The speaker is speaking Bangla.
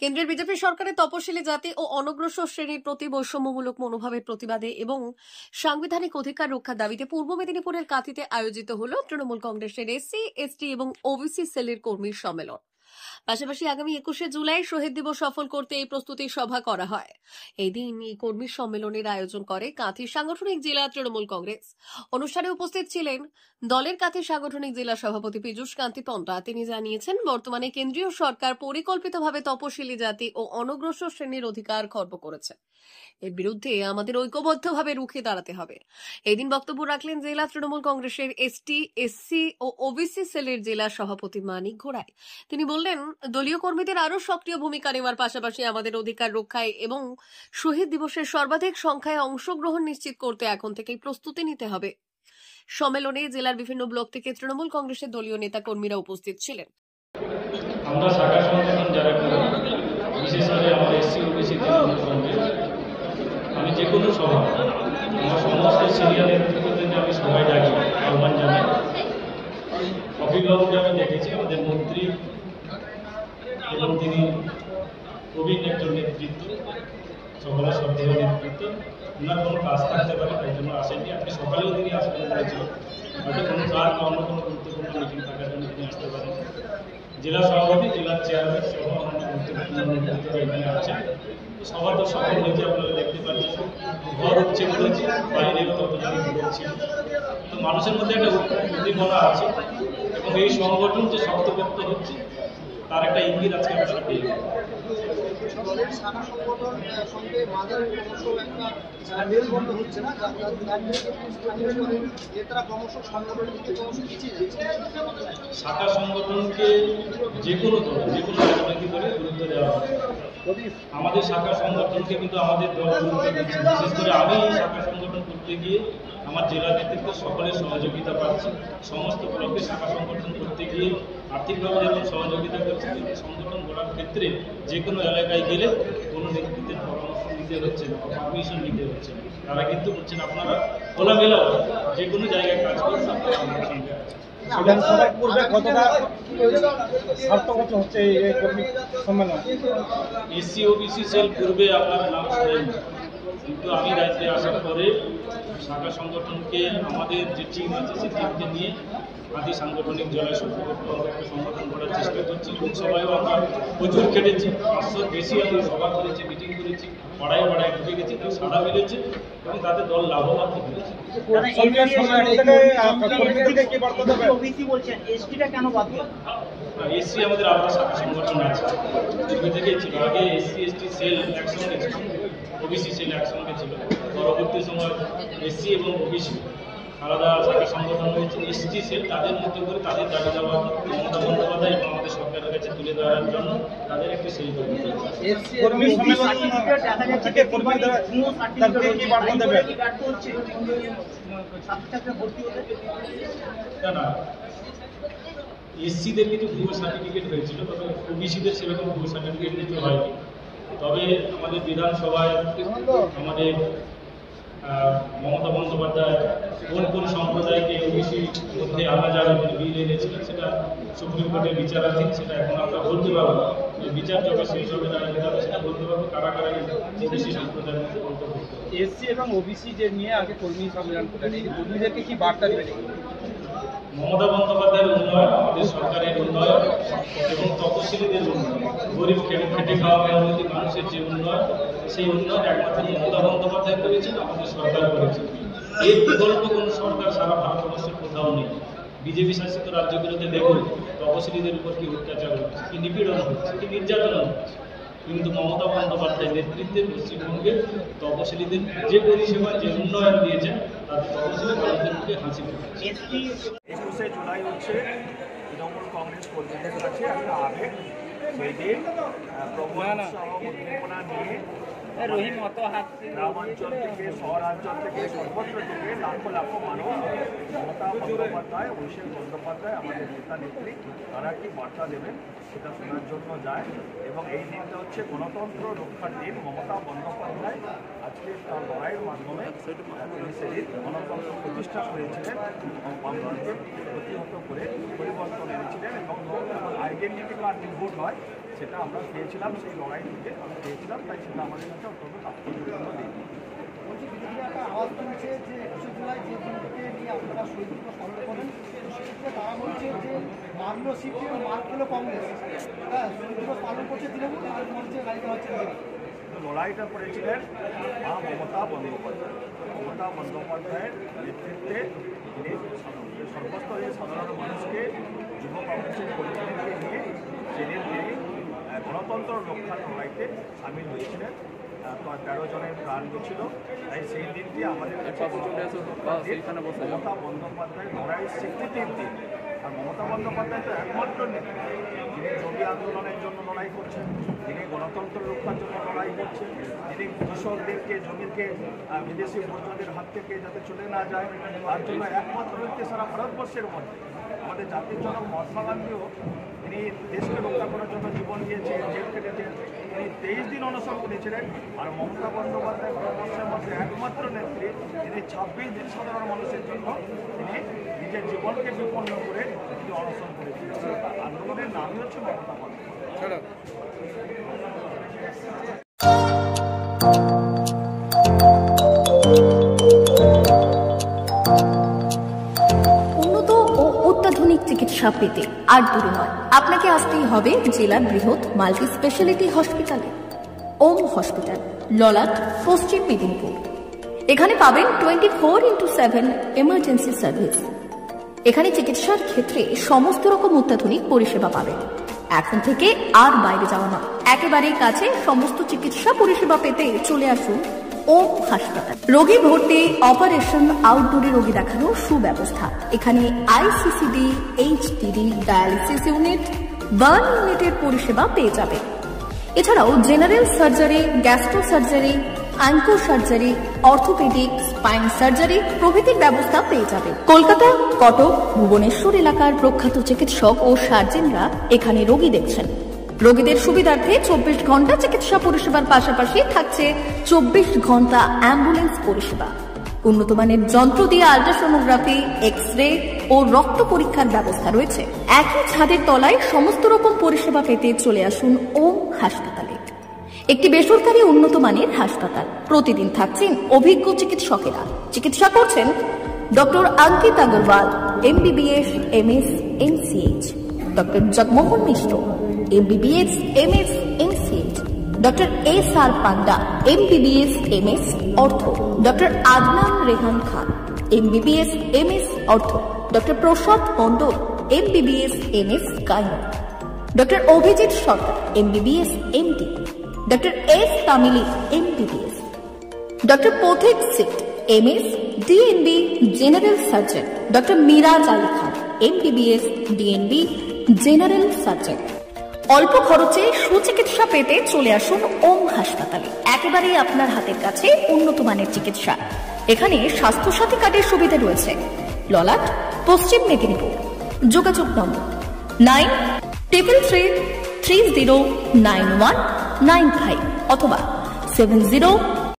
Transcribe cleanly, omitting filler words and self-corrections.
কেন্দ্রের বিজেপি সরকারের তপশিলি জাতি ও অনগ্রসর শ্রেণীর প্রতি বৈষম্যমূলক মনোভাবের প্রতিবাদে এবং সাংবিধানিক অধিকার রক্ষার দাবিতে পূর্ব মেদিনীপুরের কাঁথিতে আয়োজিত হল তৃণমূল কংগ্রেসের এসসি, এসটি এবং ওবিসি সেলের কর্মী সম্মেলন। পাশাপাশি আগামী 21শে জুলাই শহীদ দিবস সফল করতে এই প্রস্তুতি সভা করা হয়। এই দিন এই কর্মী সম্মেলনের আয়োজন করে কাঁথি সাংগঠনিক জেলা তৃণমূল কংগ্রেস। অনুষ্ঠানে উপস্থিত ছিলেন দলের কাঁথি সাংগঠনিক জেলা সভাপতি পীযূষ কান্তি পন্ডা। তিনি জানিয়েছেন, বর্তমানে কেন্দ্রীয় সরকার পরিকল্পিতভাবে তপশিলি জাতি ও অনগ্রসর শ্রেণীর অধিকার খর্ব করেছে। এর বিরুদ্ধে আমাদের ঐক্যবদ্ধভাবে রুখে দাঁড়াতে হবে। এই দিন বক্তব্য রাখলেন জেলা তৃণমূল কংগ্রেসের এসটি, এসসি ও ওবিসি সেলের জেলা সভাপতি মানিক ঘোড়াই। তিনি বললেন, দলীয় কর্মীদের আরও সক্রিয় ভূমিকা নেওয়ার পাশাপাশি আমাদের অধিকার রক্ষায় এবং শহীদ দিবসের সর্বাধিক সংখ্যায় অংশগ্রহণ নিশ্চিত করতে এখন থেকেই প্রস্তুতি নিতে হবে। সম্মেলনে জেলার বিভিন্ন ব্লক থেকে তৃণমূল কংগ্রেসের দলীয় নেতা কর্মীরা উপস্থিত ছিলেন। আমরা শাখা সংগঠন যারা করি, বিশেষ করে আমাদের এসসি ওবিসি আমি যে কোনো সভা আমার সমস্ত সিনিয়র নেতৃত্বদের আমি সবাই ডাকি, আহ্বান জানাই। অভিভাবককে আমি দেখেছি, আমাদের মন্ত্রী এবং তিনি প্রবীণ একজন নেতৃত্ব, সকলের শ্রদ্ধেয় নেতৃত্ব। ওনার কোনো কাজ থাকতে পারে, তাই জন্য আসেননি। আজকে সকালেও তিনি আসবেন বলেছিল, হয়তো কোনো কাজ বা অন্য কোনো গুরুত্বপূর্ণ মিটিং থাকার জন্য তিনি আসতে পারেন। জেলা সভাপতি, জেলার চেয়ারম্যান সহ অন্যান্য গুরুত্বপূর্ণ নেতৃত্বরা এখানে আছেন। সভা তো সফল হয়েছে, আপনারা দেখতে পাচ্ছেন। ঘর হচ্ছে বলেছি, বাইরেও ততজনই ছিল। তো মানুষের মধ্যে একটা উদ্দীপনা আছে এবং এই সংগঠন যে শক্তপোক্ত হচ্ছে তার একটা ইঙ্গিত আজকে আপনারা পেয়ে গেলেন। শাখা সংগঠনকে যে কোনো দল, যে কোনো রাজনৈতিক দলে গুরুত্ব দেওয়া হয়। আমাদের শাখা সংগঠনকে কিন্তু আমাদের দল গুরুত্ব দিচ্ছে। বিশেষ করে আমি এই শাখা সংগঠন করতে গিয়ে আমার জেলা নেতৃত্ব সকলের সহযোগিতা পাচ্ছি। সমস্ত ব্লকে শাখা সংগঠন করতে গিয়ে আর্থিকভাবে যেমন সহযোগিতা করছে, কিন্তু সংগঠন গড়ার ক্ষেত্রে যে কোনো এলাকায় গেলে কোনো নেতৃত্বের পরামর্শ নিতে হচ্ছে না, পারমিশন নিতে হচ্ছে না। তারা কিন্তু বলছেন আপনারা খোলামেলা যে কোনো জায়গায় কাজ করুন, আপনারা আমার সঙ্গে আছেন। বিধানসভার পূর্বে কতটা সার্থকতা হচ্ছে এই কর্মী সম্মেলন? এসসি ওবিসি সেল পূর্বে আপনার নাম শুনেন, কিন্তু আমি রাজ্যে আসার পরে শাখা সংগঠনকে আমাদের যে টিম আছে সেই টিমকে নিয়ে আদি সাংগঠনিক জেলায় শক্তিপক্ষ একটা সংগঠন করার চেষ্টা করছি। লোকসভায়ও আমরা প্রচুর খেটেছি, 500 বেশি আমরা সভা করেছি, মিটিং করেছি, পাড়ায় পাড়ায় ঢুকে গেছি, তার সাড়া মিলেছে এবং তাদের দল লাভবান হয়েছে। এসসি আমাদের আলাদা শাখা সংগঠন আছে, শুরু থেকেই ছিল। আগে এসসি এসটি সেল একসঙ্গে ছিল, ওবিসি সেল একসঙ্গে ছিল। পরবর্তী সময় এসসি এবং ওবিসি আলাদা শাখা সংগঠন হয়েছে। এসটি সেল তাদের মতো করে তাদের দাবি দাবা মমতা বন্দ্যোপাধ্যায় এবং আমাদের সরকারের কাছে তুলে দেওয়ার জন্য তাদের একটি সেল করে না। এসসিদের কিছু ভুয়ো সার্টিফিকেট হয়েছিল, তবে ওবিসিদের সেরকম ভুয়ো সার্টিফিকেট দিতে হয়নি। তবে আমাদের বিধানসভায় আমাদের মমতা বন্দ্যোপাধ্যায় কোন কোন সম্প্রদায়কে ওবিসির মধ্যে আনা যাবে বলে বিল এনেছিলেন, সেটা সুপ্রিম কোর্টের বিচারাধীন। সেটা এখন আমরা বলতে পারবো, বিচার যখন শেষ হবে তারা সেটা বলতে পারবো কারা কারা ওবিসি সম্প্রদায়ের মধ্যে অন্তর্ভুক্ত। এসসি এবং ওবিসি যে নিয়ে আগে কর্মী সম্মেলন করেন, এই কর্মীদেরকে কি বার্তা দেবেন? মমতা বন্দ্যোপাধ্যায়ের উন্নয়ন, আমাদের সরকারের উন্নয়ন এবং তপশিলীদের উন্নয়ন, গরিব খেটে খাওয়া মেহনতি মানুষের যে উন্নয়ন, সেই উন্নয়ন একমাত্র মমতা বন্দ্যোপাধ্যায় করেছেন, আমাদের সরকার করেছে। এর বিকল্প কোনো সরকার সারা ভারতবর্ষের কোথাও নেই। বিজেপি শাসিত রাজ্যগুলোতে দেখুন তপশিলীদের উপর কি অত্যাচার হচ্ছে, কি নিপীড়ন হচ্ছে, কি নির্যাতন হচ্ছে। কিন্তু মমতা বন্দ্যোপাধ্যায় নেতৃত্বে পশ্চিমবঙ্গে তপশিলীদের যে পরিষেবা, যে উন্নয়ন দিয়েছেন, তাতে তপশিলী মানুষদের মুখে হাসি ফুটেছে। 21শে জুলাই হচ্ছে তৃণমূল কংগ্রেস কর্মীদের কাছে একটা আবেগ। সেই দিন প্রবণ উদ্দীপনা নিয়ে গ্রামাঞ্চল থেকে শহরাঞ্চল থেকে সর্বত্র থেকে লাখো লাখো মানুষ মমতা বন্দ্যোপাধ্যায়, অভিষেক বন্দ্যোপাধ্যায়, আমাদের নেতা নেত্রী, তারা কি বার্তা দেবেন সেটা শোনার জন্য যায়। এবং এই দিনটা হচ্ছে গণতন্ত্র রক্ষার দিন। মমতা বন্দ্যোপাধ্যায় আজকে তার লড়াইয়ের মাধ্যমে সেদিন গণতন্ত্র প্রতিষ্ঠা করেছিলেন, গণতন্ত্রকে প্রতিহত করে পরিবর্তন এনেছিলেন এবং আইডেন্টিটি কার্ড ভোট হয় সেটা আমরা পেয়েছিলাম, সেই লড়াই থেকে আমরা পেয়েছিলাম, তাই সেটা আমাদের কাছে অত্যন্ত তাৎপর্যপূর্ণ দিন। বলছি বিরোধীরা একটা আওয়াজ তুলছে যে 21শে জুলাই যে দিনটিকে নিয়ে আপনারা শহীদ দিবস পালন করেন, তো সেক্ষেত্রে তারা বলছে যে মারল সিপিএম, মার খেলো কংগ্রেস, হ্যাঁ শহীদ দিবস পালন করছে তৃণমূল আর মঞ্চে গাড়িতে হচ্ছে। লড়াইটা করেছিলেন মা মমতা বন্দ্যোপাধ্যায়। মমতা বন্দ্যোপাধ্যায়ের নেতৃত্বে তিনি সর্বস্তরের সাধারণ মানুষকে যুব কংগ্রেসের কর্মীদেরকে নিয়ে সেদিন তিনি গণতন্ত্র রক্ষার লড়াইতে সামিল হয়েছিলেন। 13 জনের প্রাণ গেছিল, তাই সেই দিনটি আমাদের মমতা বন্দ্যোপাধ্যায়ের লড়াইয়ের স্বীকৃতির দিন। আর মমতা বন্দ্যোপাধ্যায় তো একমাত্র নেত্রী যিনি জমি আন্দোলনের জন্য লড়াই করছেন, তিনি গণতন্ত্র রক্ষার জন্য লড়াই করছেন, তিনি কৃষকদেরকে জমিকে বিদেশি বর্জনের হাত থেকে যাতে চলে না যায় তার জন্য একমাত্র ব্যক্তি সারা ভারতবর্ষের মধ্যে। আমাদের জাতির জনক মহাত্মা গান্ধীও তিনি দেশকে রক্ষা করার জন্য জীবন দিয়েছেন, জেল কেটেছেন, তিনি 23 দিন অনশন করেছিলেন। আর মমতা বন্দ্যোপাধ্যায় ভারতবর্ষের মধ্যে একমাত্র নেত্রী তিনি 26 দিন সাধারণ মানুষের জন্য তিনি নিজের জীবনকে বিপন্ন করে তিনি অনশন করেছিলেন। আন্দোলনের নামই হচ্ছে মমতা বন্দ্যোপাধ্যায়। উন্নত ও অত্যাধুনিক চিকিৎসা পেতে আর দূরে নয়, আপনাকে আসতেই হবে জেলার বৃহৎ মাল্টি স্পেশালিটি হসপিটালে। ওম হসপিটাল, ললাট, পশ্চিম মেদিনীপুর। এখানে পাবেন 24x7 এমার্জেন্সি সার্ভিস। এখানে চিকিৎসার ক্ষেত্রে সমস্ত রকম অত্যাধুনিক পরিষেবা পাবেন। এখন থেকে আর বাইরে যাওয়া নয়, একেবারেই কাছে সমস্ত চিকিৎসা পরিষেবা পেতে চলে আসুন ওম হাসপাতাল। রোগী ভর্তি, অপারেশন, আউটডোরে রোগী দেখানোর সুব্যবস্থা। এখানে ICCD, HDD, dialysis unit, burn ইউনিটের পরিষেবা পেয়ে যাবে। এছাড়াও general surgery, gastro surgery, onco surgery, orthopaedic, spine surgery প্রভৃতির ব্যবস্থা পেয়ে যাবে। কলকাতা, কটক, ভুবনেশ্বর এলাকার প্রখ্যাত চিকিৎসক ও সার্জেনরা এখানে রোগী দেখছেন। রোগীদের সুবিধার্থে 24 ঘন্টা চিকিৎসা পরিষেবার পাশাপাশি থাকছে 24 ঘন্টা অ্যাম্বুলেন্স পরিষেবা। উন্নত মানের যন্ত্র দিয়ে আল্ট্রাসোনোগ্রাফি, এক্স-রে ও রক্ত পরীক্ষার ব্যবস্থা রয়েছে। একই ছাদের তলায় সমস্ত রকম পরিষেবা পেতে চলে আসুন ওম হাসপাতালে। একটি বেসরকারি উন্নত মানের হাসপাতাল। প্রতিদিন থাকছেন অভিজ্ঞ চিকিৎসকেরা। চিকিৎসা করছেন doctor Ankit Agarwal, MBBS, MS, MCH, doctor Jagmohan Mishra, MBBS, MS, MCH, doctor SR Panda, MBBS, MS, ortho, doctor Adnan Rehan Khan, MBBS, MS, ortho, doctor Prasad Mandal, MBBS, MS, gyno, doctor Abhijit Sarkar, MBBS, MD, doctor S তামিলি, MBBS, ডক্টর পথিক সিট, MS, DNB, general surgeon, doctor Miraj Ali Khan, MBBS, DNB, general surgeon. অল্প খরচে সুচিকিৎসা পেতে চলে আসুন ওম হাসপাতালে। একেবারেই আপনার হাতের কাছে উন্নত মানের চিকিৎসা। এখানে স্বাস্থ্যসাথী কার্ডের সুবিধা রয়েছে। ললাট, পশ্চিম মেদিনীপুর। যোগাযোগ নম্বর 9333309195 অথবা 70